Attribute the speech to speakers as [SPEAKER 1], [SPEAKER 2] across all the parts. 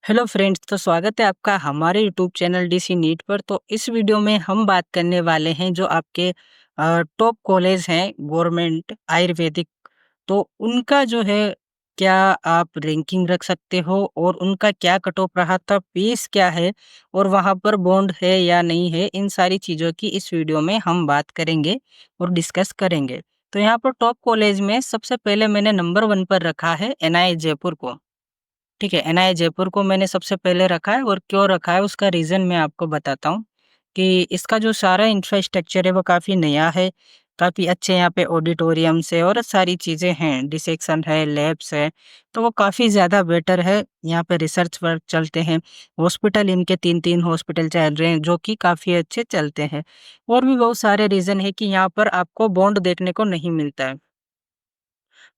[SPEAKER 1] Hello friends, तो स्वागत है आपका हमारे यूट्यूब चैनल डीसी नीट पर। तो इस वीडियो में हम बात करने वाले हैं जो आपके टॉप कॉलेज हैं गवर्नमेंट आयुर्वेदिक। तो उनका जो है क्या आप रैंकिंग रख सकते हो और उनका क्या कट ऑफ रहा था, फीस क्या है और वहाँ पर बॉन्ड है या नहीं है, इन सारी चीज़ों की इस वीडियो में हम बात करेंगे और डिस्कस करेंगे। तो यहाँ पर टॉप कॉलेज में सबसे पहले मैंने नंबर 1 पर रखा है एनआईए जयपुर को। ठीक है, एनआईए जयपुर को मैंने सबसे पहले रखा है और क्यों रखा है उसका रीज़न मैं आपको बताता हूँ कि इसका जो सारा इंफ्रास्ट्रक्चर है वो काफ़ी नया है, काफ़ी अच्छे यहाँ पे ऑडिटोरियम्स है और सारी चीज़ें हैं, डिसेक्शन है, लैब्स है, तो वो काफ़ी ज़्यादा बेटर है। यहाँ पे रिसर्च वर्क चलते हैं, हॉस्पिटल इनके 3-3 हॉस्पिटल चल रहे हैं जो कि काफ़ी अच्छे चलते हैं। और भी बहुत सारे रीज़न है कि यहाँ पर आपको बॉन्ड देखने को नहीं मिलता है।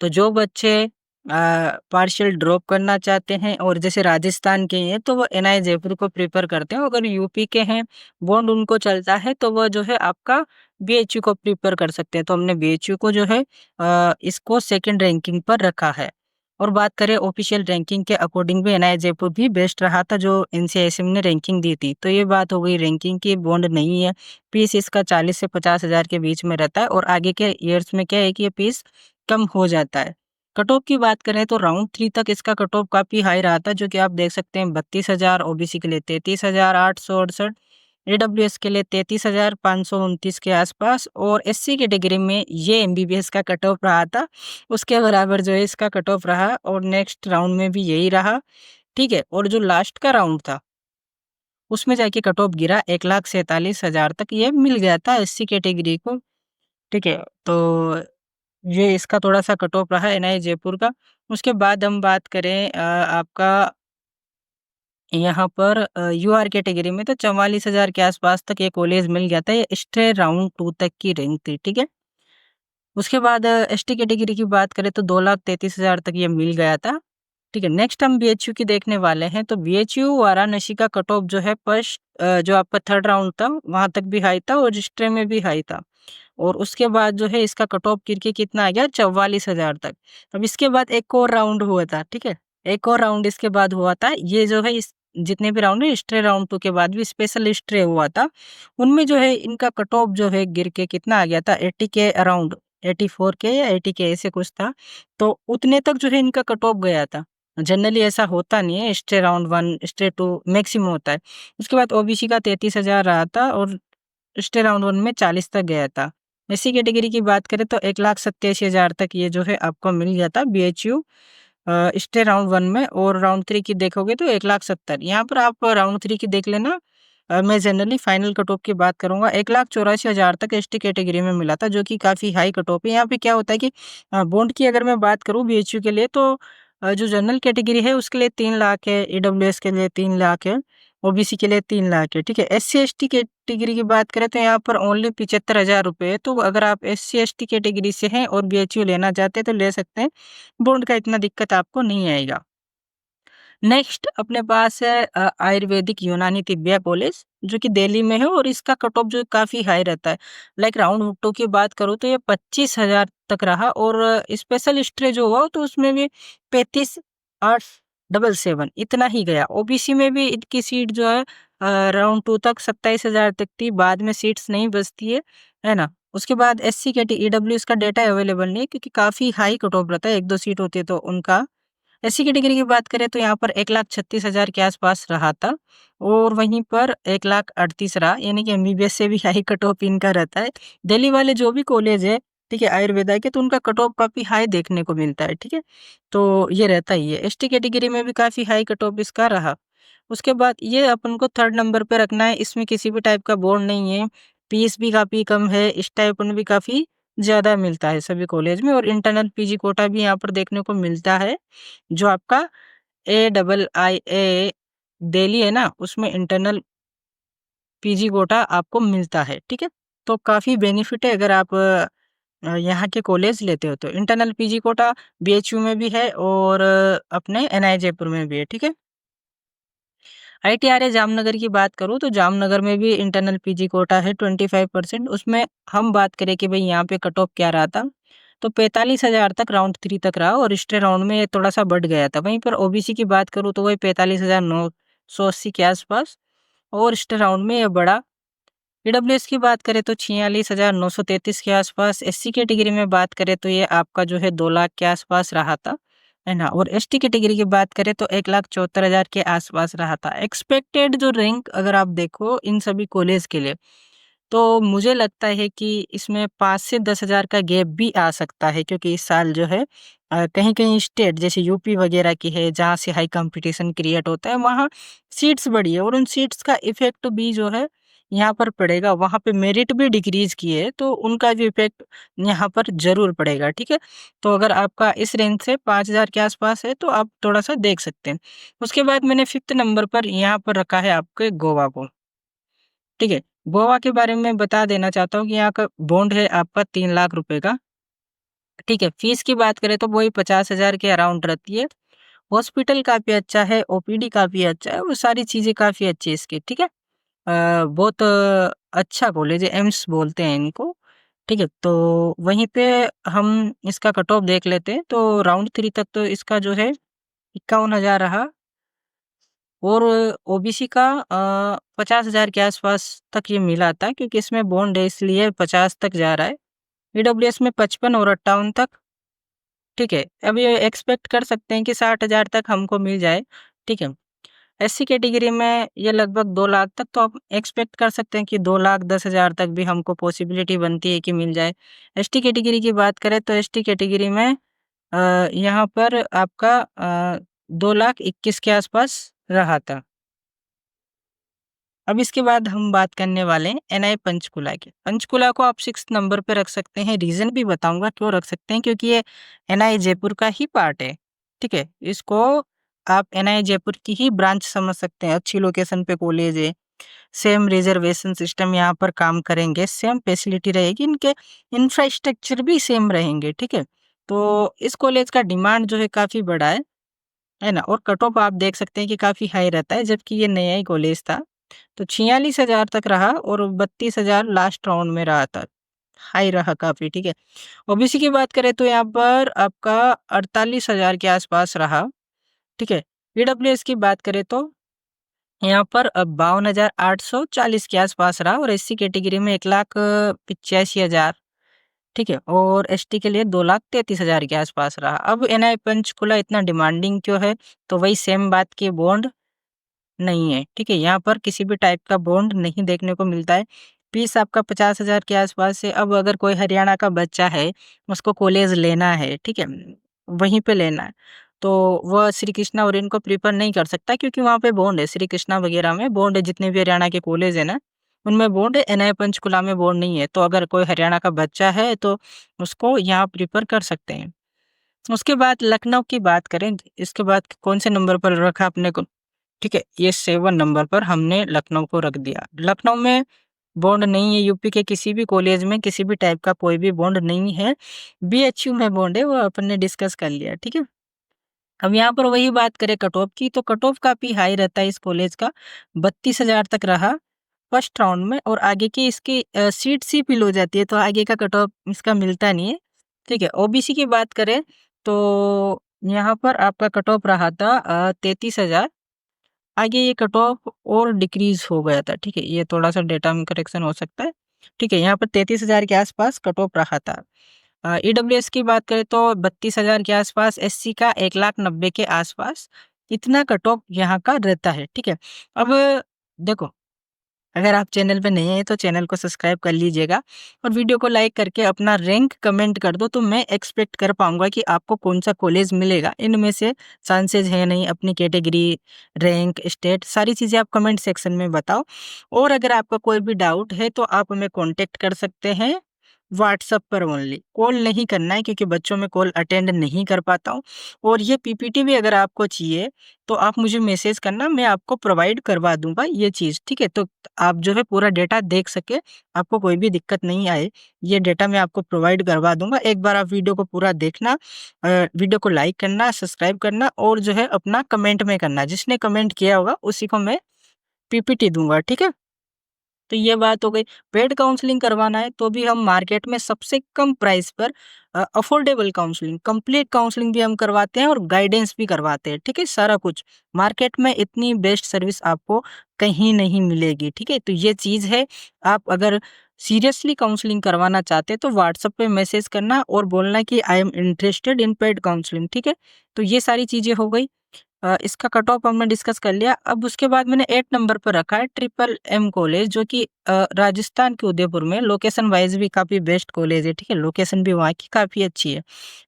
[SPEAKER 1] तो जो बच्चे पार्शियल ड्रॉप करना चाहते हैं और जैसे राजस्थान के हैं तो वो एनआईए जयपुर को प्रेफ़र करते हैं। अगर यूपी के हैं, बॉन्ड उनको चलता है तो वो जो है आपका बीएचयू को प्रेफ़र कर सकते हैं। तो हमने बीएचयू को जो है इसको सेकंड रैंकिंग पर रखा है। और बात करें ऑफ़िशियल रैंकिंग के अकॉर्डिंग भी एनआईए जयपुर भी बेस्ट रहा था जो एनसीआईएसएम ने रैंकिंग दी थी। तो ये बात हो गई रैंकिंग की, बॉन्ड नहीं है। फीस इसका 40 से 50 हज़ार के बीच में रहता है और आगे के ईयर्स में क्या है कि ये फीस कम हो जाता है। कट ऑफ की बात करें तो राउंड 3 तक इसका कट ऑफ काफ़ी हाई रहा था, जो कि आप देख सकते हैं 32,000 ओबीसी के लिए 33,868, ईडब्ल्यूएस के लिए 33,529 के आसपास और एससी कैटेगरी में ये एमबीबीएस का कट ऑफ रहा था। उसके बराबर जो है इसका कट ऑफ रहा और नेक्स्ट राउंड में भी यही रहा, ठीक है? और जो लास्ट का राउंड था, उसमें जाके कट ऑफ गिरा 1,47,000 तक ये मिल गया था एससी कैटेगरी को, ठीक है? तो ये इसका थोड़ा-सा कट ऑफ रहा एनआईए जयपुर का। उसके बाद हम बात करें आपका यहाँ पर यूआर कैटेगरी में तो 44,000 के आस-पास तक ये कॉलेज मिल गया था। ये स्ट्रे राउंड 2 तक की रैंक थी, ठीक है? उसके बाद एसटी कैटेगरी की बात करें तो 2,33,000 तक ये मिल गया था, ठीक है? नेक्स्ट हम बीएचयू की देखने वाले हैं, तो बीएचयू वाराणसी का कट ऑफ जो है फर्स्ट जो आपका थर्ड राउंड था, वहाँ तक भी हाई था और स्ट्रे में भी हाई था। और उसके बाद जो है इसका कट ऑफ गिर के कितना आ गया 44,000 तक। अब इसके बाद एक और राउंड हुआ था, ठीक है? एक और राउंड इसके बाद हुआ था। ये जो है इस जितने भी राउंड है स्ट्रे राउंड 2 के बाद भी स्पेशल स्ट्रे हुआ था। उनमें जो है इनका कट ऑफ जो है गिर के कितना आ गया था 80 के अराउंड, 84 के या 80 के ऐसे कुछ था। तो उतने तक जो है इनका कट ऑफ गया था। जनरली ऐसा होता नहीं है, स्ट्रे राउंड 1, स्ट्रे 2 मैक्सिमम होता है। उसके बाद ओबीसी का 33,000 रहा था और स्टे राउंड 1 में 40 तक गया था। एससी कैटेगरी की बात करें तो 1,87,000 तक ये जो है आपको मिल गया था बीएचयू स्टे राउंड 1 में और राउंड 3 की देखोगे तो 1,70,000। यहाँ पर आप राउंड 3 की देख लेना। मैं जनरली फाइनल कट ऑफ की बात करूँगा, 1,84,000 तक एसटी कैटेगरी में मिला था जो कि काफ़ी हाई कट ऑफ है। यहाँ पे क्या होता है कि बॉन्ड की अगर मैं बात करूँ बीएचयू के लिए तो जो जनरल कैटेगरी है उसके लिए 3 लाख है, ईडब्ल्यूएस के लिए 3 लाख है, ओबीसी के लिए 3 लाख है, ठीक है? एससी-एसटी कैटेगरी की बात करें तो यहाँ पर ओनली 75,000 रुपए है। तो अगर आप एससी-एसटी कैटेगरी से हैं और बीएचयू लेना चाहते हैं तो ले सकते हैं। बॉन्ड का इतना दिक्कत आपको नहीं आएगा। नेक्स्ट अपने पास है आयुर्वेदिक यूनानी तिब्बिया कॉलेज जो कि दिल्ली में है और इसका कट ऑफ जो काफ़ी हाई रहता है। लाइक राउंड 2 की बात करूँ तो ये 25,000 तक रहा और स्पेशल स्ट्रे जो हुआ तो उसमें भी 35,877 इतना ही गया। ओबीसी में भी इनकी सीट जो है राउंड 2 तक 27,000 तक थी, बाद में सीट्स नहीं बचती है ना? उसके बाद एससी कैटे ईडब्ल्यूएस का डेटा अवेलेबल नहीं है क्योंकि काफ़ी हाई कट ऑफ रहता है, 1-2 सीट होती है तो उनका। एससी कैटेगरी की बात करें तो यहाँ पर 1,36,000 के आसपास रहा था और वहीं पर 1,38,000 रहा, यानी कि एमबीबीएस से भी हाई कट ऑफ इनका रहता है। दिल्ली वाले जो भी कॉलेज है, ठीक है, आयुर्वेदा के, तो उनका कट ऑफ काफ़ी हाई देखने को मिलता है, ठीक है? तो ये रहता ही है। एसटी कैटेगरी में भी काफ़ी हाई कट ऑफ इसका रहा। उसके बाद ये अपन को थर्ड नंबर पे रखना है, इसमें किसी भी टाइप का बॉन्ड नहीं है, फीस भी काफ़ी कम है, स्टाइपेंड भी काफ़ी ज़्यादा मिलता है सभी कॉलेज में और इंटरनल पीजी कोटा भी यहाँ पर देखने को मिलता है। जो आपका AIIA दिल्ली है ना, उसमें इंटरनल पीजी कोटा आपको मिलता है, ठीक है? तो काफ़ी बेनिफिट है अगर आप यहाँ के कॉलेज लेते हो तो। इंटरनल पीजी कोटा बीएचयू में भी है और अपने एनआईए जयपुर में भी है, ठीक है? आईटीआरए जामनगर की बात करूँ तो जामनगर में भी इंटरनल पीजी कोटा है 25%। उसमें हम बात करें कि भई यहाँ पे कट ऑफ क्या रहा था, तो 45,000 तक राउंड 3 तक रहा और स्टे राउंड में ये थोड़ा-सा बढ़ गया था। वहीं पर ओबीसी की बात करूँ तो वही 45,980 के आस-पास और स्टे राउंड में ये बढ़ा। ईडब्ल्यूएस की बात करें तो 46,933 के आस-पास, एससी कैटेगरी में बात करें तो ये आपका जो है 2 लाख के आस-पास रहा था, है ना? और एसटी कैटेगरी की बात करें तो 1,74,000 के आस-पास रहा था। एक्सपेक्टेड जो रैंक अगर आप देखो इन सभी कॉलेज के लिए तो मुझे लगता है कि इसमें 5 से 10,000 का गैप भी आ सकता है क्योंकि इस साल जो है कहीं-कहीं स्टेट जैसे यूपी वगैरह की है जहाँ से हाई कंपटीशन क्रिएट होता है वहाँ सीट्स बढ़ी है और उन सीट्स का इफ़ेक्ट भी जो है यहाँ पर पड़ेगा। वहाँ पे मेरिट भी डिक्रीज़ किए है तो उनका भी इफ़ेक्ट यहाँ पर ज़रूर पड़ेगा, ठीक है? तो अगर आपका इस रेंज से 5,000 के आस-पास है तो आप थोड़ा-सा देख सकते हैं। उसके बाद मैंने 5th नंबर पर यहाँ पर रखा है आपके गोवा को। ठीक है, गोवा के बारे में बता देना चाहता हूँ कि यहाँ का बॉन्ड है आपका 3 लाख रुपए का, ठीक है। फीस की बात करें तो वही 50,000 के अराउंड रहती है। हॉस्पिटल काफ़ी अच्छा है, ओपीडी काफ़ी अच्छा है, वो सारी चीज़ें काफ़ी अच्छी है इसकी, ठीक है। बहुत अच्छा कॉलेज है, एम्स बोलते हैं इनको, ठीक है। तो वहीं पे हम इसका कट ऑफ देख लेते हैं, तो राउंड 3 तक तो इसका जो है 51,000 रहा और ओबीसी का 50,000 के आस-पास तक ये मिला था क्योंकि इसमें बॉन्ड है इसलिए 50 तक जा रहा है। ईडब्ल्यूएस में 55 और 58 तक, ठीक है। अब ये एक्सपेक्ट कर सकते हैं कि 60,000 तक हमको मिल जाए, ठीक है। एससी कैटेगरी में ये लगभग 2 लाख तक तो आप एक्सपेक्ट कर सकते हैं कि 2,10,000 तक भी हमको पॉसिबिलिटी बनती है कि मिल जाए। एसटी कैटेगरी की बात करें तो एसटी कैटेगरी में यहाँ पर आपका 2,21,000 के आस-पास रहा था। अब इसके बाद हम बात करने वाले हैं एनआई पंचकुला की। पंचकुला को आप 6th नंबर पे रख सकते हैं, रीज़न भी बताऊँगा क्यों रख सकते हैं क्योंकि ये एनआई जयपुर का ही पार्ट है, ठीक है? इसको आप एनआई जयपुर की ही ब्रांच समझ सकते हैं, अच्छी लोकेशन पे कॉलेज है, सेम रिज़र्वेशन सिस्टम यहाँ पर काम करेंगे, सेम फैसिलिटी रहेगी, इनके इंफ्रास्ट्रक्चर भी सेम रहेंगे, ठीक है? तो इस कॉलेज का डिमांड जो है काफ़ी बड़ा है ना? और कट ऑफ आप देख सकते हैं कि काफ़ी हाई रहता है जबकि ये नया ही कॉलेज था। तो 46,000 तक रहा और 32,000 लास्ट राउंड में रहा था। हाई रहा काफ़ी, ठीक है। ओबीसी की बात करें तो यहाँ पर आपका 48,000 के आसपास रहा, ठीक है। ईडब्ल्यूएस की बात करें तो यहाँ पर 52,840 के आसपास रहा और एससी कैटेगरी में 1,85,000, ठीक है। और एसटी के लिए 2,33,000 के आसपास रहा। अब एनआई पंचकुला इतना डिमांडिंग क्यों है? तो वही सेम बात की बॉन्ड नहीं है, ठीक है? यहाँ पर किसी भी टाइप का बॉन्ड नहीं देखने को मिलता है। फीस आपका 50,000 के आस-पास है। अब अगर कोई हरियाणा का बच्चा है, उसको कॉलेज लेना है, ठीक है? वहीं पे लेना है, तो वह श्री कृष्णा और इनको प्रेफ़र नहीं कर सकता क्योंकि वहाँ पे बॉन्ड है, श्री कृष्णा वगैरह में बॉन्ड है, जितने भी हरियाणा के कॉलेज हैं ना, उनमें बॉन्ड है, एनआई पंचकुला में बॉन्ड नहीं है। तो अगर कोई हरियाणा का बच्चा है, तो उसको यहाँ प्रेफ़र कर सकते हैं। उसके बाद लखनऊ की बात करें, इसके बाद कौन से नंबर पर रखा अपने को? ठीक है, ये 7 नंबर पर हमने लखनऊ को रख दिया। लखनऊ में बॉन्ड नहीं है, यूपी के किसी भी कॉलेज में किसी भी टाइप का कोई भी बॉन्ड नहीं है। बीएचयू में बॉन्ड है, वो अपन ने डिस्कस कर लिया, ठीक है। अब यहाँ पर वही बात करें कट ऑफ की, तो कट ऑफ काफ़ी हाई रहता है इस कॉलेज का, 32,000 तक रहा फर्स्ट राउंड में और आगे की इसकी सीट्स ही फिल हो जाती है, तो आगे का कट ऑफ इसका मिलता नहीं है, ठीक है। ओबीसी की बात करें, तो यहाँ पर आपका कट ऑफ रहा था 33,000, आगे ये कट ऑफ और डिक्रीज़ हो गया था, ठीक है? ये थोड़ा-सा डेटा में करेक्शन हो सकता है, ठीक है? यहाँ पर 33,000 के आस-पास कट ऑफ रहा था। ईडब्ल्यूएस की बात करें तो 32,000 के आस-पास, एससी का 1,90,000 के आस-पास, इतना कट ऑफ यहाँ का रहता है, ठीक है? अब देखो, अगर आप चैनल पे नए हैं तो चैनल को सब्सक्राइब कर लीजिएगा और वीडियो को लाइक करके अपना रैंक कमेंट कर दो तो मैं एक्सपेक्ट कर पाऊँगा कि आपको कौन-सा कॉलेज मिलेगा। इनमें से चांसेस है नहीं, अपनी कैटेगरी, रैंक, स्टेट सारी चीज़ें आप कमेंट सेक्शन में बताओ और अगर आपका कोई भी डाउट है तो आप हमें कॉन्टैक्ट कर सकते हैं व्हाट्सएप पर ओनली। कॉल नहीं करना है क्योंकि बच्चों में कॉल अटेंड नहीं कर पाता हूँ और ये पीपीटी भी अगर आपको चाहिए तो आप मुझे मैसेज करना, मैं आपको प्रोवाइड करवा दूँगा ये चीज़, ठीक है? तो आप जो है पूरा डेटा देख सकें, आपको कोई भी दिक्कत नहीं आए, ये डेटा मैं आपको प्रोवाइड करवा दूँगा। एक बार आप वीडियो को पूरा देखना, वीडियो को लाइक करना, सब्सक्राइब करना और जो है अपना कमेंट में करना। जिसने कमेंट किया होगा उसी को मैं पीपीटी दूँगा, ठीक है? तो ये बात हो गई। पेड काउंसलिंग करवाना है तो भी हम मार्केट में सबसे कम प्राइस पर अफोर्डेबल काउंसलिंग, कंप्लीट काउंसलिंग भी हम करवाते हैं और गाइडेंस भी करवाते हैं, ठीक है? सारा कुछ। मार्केट में इतनी बेस्ट सर्विस आपको कहीं नहीं मिलेगी, ठीक है? तो ये चीज़ है, आप अगर सीरियसली काउंसलिंग करवाना चाहते हैं तो व्हाट्सएप पे मैसेज करना और बोलना कि I am interested in paid counselling, ठीक है? तो ये सारी चीज़ें हो गई। इसका कट ऑफ हमने डिस्कस कर लिया। अब उसके बाद मैंने 8 नंबर पर रखा है ट्रिपल एम कॉलेज, जो कि राजस्थान के उदयपुर में लोकेशन वाइज़ भी काफ़ी बेस्ट कॉलेज है, ठीक है? लोकेशन भी वहाँ की काफ़ी अच्छी है,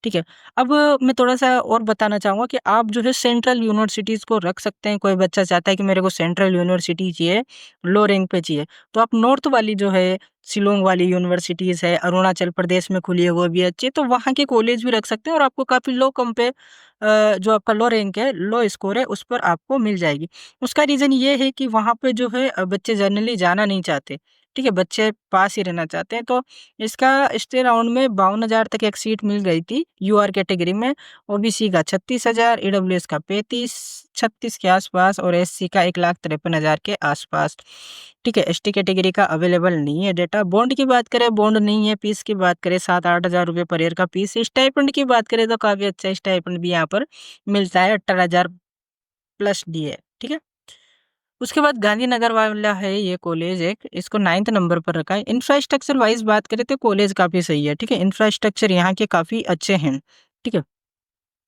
[SPEAKER 1] ठीक है? अब मैं थोड़ा-सा और बताना चाहूँगा कि आप जो है सेंट्रल यूनिवर्सिटीज़ को रख सकते हैं। कोई बच्चा चाहता है कि मेरे को सेंट्रल यूनिवर्सिटी चाहिए, लो रैंक पे चाहिए, तो आप नॉर्थ वाली जो है, शिलांग वाली यूनिवर्सिटीज़ है, अरुणाचल प्रदेश में खुली है, वो भी अच्छी है, तो वहाँ के कॉलेज भी रख सकते हैं और आपको काफ़ी लो कम पे जो आपका लो रैंक है, लो स्कोर है, उस पर आपको मिल जाएगी। उसका रीज़न ये है कि वहाँ पे जो है बच्चे जनरली जाना नहीं चाहते, ठीक है? बच्चे पास ही रहना चाहते हैं, तो इसका स्टे राउंड में 52,000 तक एक सीट मिल गई थी यूआर कैटेगरी में, ओबीसी का 36,000, ईडब्ल्यूएस का 35, 36 के आसपास और एससी का 1,53,000 के आसपास, ठीक है? एसटी कैटेगरी का अवेलेबल नहीं है डेटा। बॉन्ड की बात करें, बॉन्ड नहीं है। फीस की बात करें, 7-8 हज़ार रुपए पर ईयर का फीस है। स्टाइपेंड की बात करें तो काफ़ी अच्छा स्टाइपेंड भी यहाँ पर मिलता है, 18,000 प्लस डीए, ठीक है? उसके बाद गांधीनगर वाला है ये कॉलेज एक, इसको 9th नंबर पर रखा है। इंफ्रास्ट्रक्चर वाइज़ बात करें तो कॉलेज काफ़ी सही है, ठीक है? इंफ्रास्ट्रक्चर यहाँ के काफ़ी अच्छे हैं, ठीक है?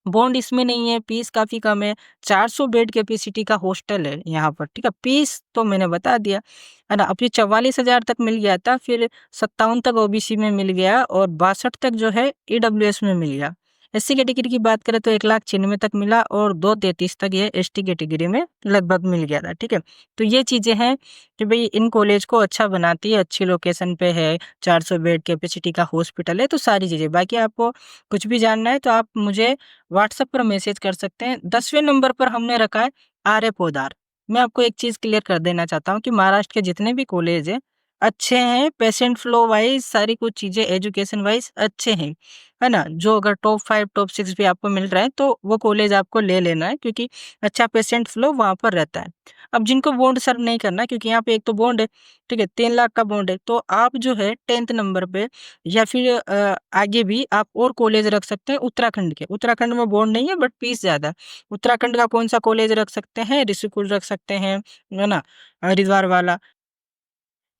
[SPEAKER 1] बॉन्ड इसमें नहीं है, फीस काफ़ी कम है, 400 बेड कैपेसिटी का हॉस्टल है यहाँ पर, ठीक है? फीस तो मैंने बता दिया, है ना? अब ये 44,000 तक मिल गया था, फिर 57 तक ओबीसी में मिल गया और 62 तक जो है ईडब्ल्यूएस में मिल गया। एससी कैटेगरी की बात करें तो 1,96,000 तक मिला और 2,33 तक ये एसटी कैटेगरी में लगभग मिल गया था, ठीक है? तो ये चीज़ें हैं कि भई इन कॉलेज को अच्छा बनाती है, अच्छी लोकेशन पे है, 400 बेड कैपेसिटी का हॉस्पिटल है, तो सारी चीज़ें। बाकी आपको कुछ भी जानना है तो आप मुझे व्हाट्सएप पर मैसेज कर सकते हैं। 10वें नंबर पर हमने रखा है आर्य पोद्दार। मैं आपको एक चीज़ क्लियर कर देना चाहता हूँ कि महाराष्ट्र के जितने भी कॉलेज हैं, अच्छे हैं, पेशेंट फ्लो वाइज़ सारी कुछ चीज़ें एजुकेशन वाइज़ अच्छे हैं, है ना? जो अगर टॉप 5, टॉप 6 भी आपको मिल रहा है तो वो कॉलेज आपको ले लेना है, क्योंकि अच्छा पेशेंट फ्लो वहाँ पर रहता है। अब जिनको बॉन्ड सर्व नहीं करना, क्योंकि यहाँ पे एक तो बॉन्ड है, ठीक है? 3 लाख का बॉन्ड है, तो आप जो है 10th नंबर पे या फिर आगे भी आप और कॉलेज रख सकते हैं उत्तराखंड के। उत्तराखंड में बॉन्ड नहीं है बट फीस ज़्यादा है। उत्तराखंड का कौन-सा कॉलेज रख सकते हैं? ऋषिकुल रख सकते हैं, है ना? हरिद्वार वाला।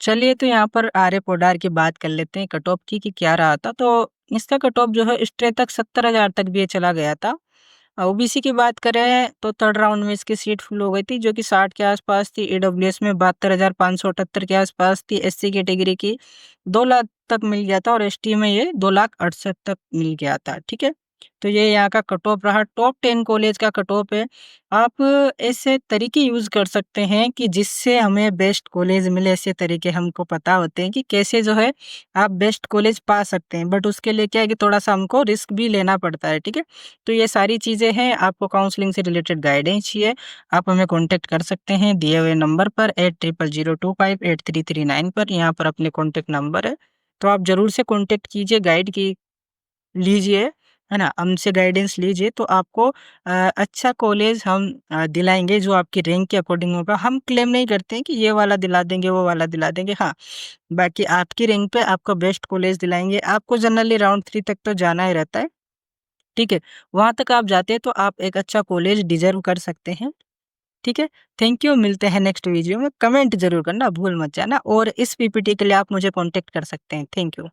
[SPEAKER 1] चलिए, तो यहाँ पर आर्य पोडार की बात कर लेते हैं कट ऑफ की कि क्या रहा था। तो इसका कट ऑफ जो है स्ट्रेट तक 70,000 तक भी ये चला गया था। ओबीसी की बात करें तो थर्ड राउंड में इसकी सीट फुल हो गई थी, जो कि 60 के आसपास थी। ईडब्ल्यूएस में 72,578 के आसपास थी। एससी कैटेगरी की 2 लाख तक मिल गया था और एसटी में ये 2,68,000 तक मिल गया था, ठीक है? तो ये यहाँ का कट ऑफ रहा। टॉप 10 कॉलेज का कट ऑफ है। आप ऐसे तरीके यूज़ कर सकते हैं कि जिससे हमें बेस्ट कॉलेज मिले। ऐसे तरीके हमको पता होते हैं कि कैसे जो है आप बेस्ट कॉलेज पा सकते हैं। बट उसके लिए क्या है कि थोड़ा-सा हमको रिस्क भी लेना पड़ता है, ठीक है? तो ये सारी चीज़ें हैं। आपको काउंसलिंग से रिलेटेड गाइडेंस चाहिए, आप हमें कॉन्टैक्ट कर सकते हैं दिए हुए नंबर पर 8000258339 पर। यहाँ पर अपने कॉन्टैक्ट नंबर है, तो आप ज़रूर से कॉन्टैक्ट कीजिए, गाइड की लीजिए, है ना? हमसे गाइडेंस लीजिए तो आपको अच्छा कॉलेज हम दिलाएँगे जो आपकी रैंक के अकॉर्डिंग होगा। हम क्लेम नहीं करते हैं कि ये वाला दिला देंगे, वो वाला दिला देंगे। हाँ, बाकी आपकी रैंक पे आपको बेस्ट कॉलेज दिलाएँगे। आपको जनरली राउंड 3 तक तो जाना ही रहता है, ठीक है? वहाँ तक आप जाते हैं तो आप एक अच्छा कॉलेज डिज़र्व कर सकते हैं, ठीक है? थैंक यू, मिलते हैं नेक्स्ट वीडियो में। कमेंट ज़रूर करना भूल मत जाना और इस पीपीटी के लिए आप मुझे कॉन्टैक्ट कर सकते हैं। Thank you.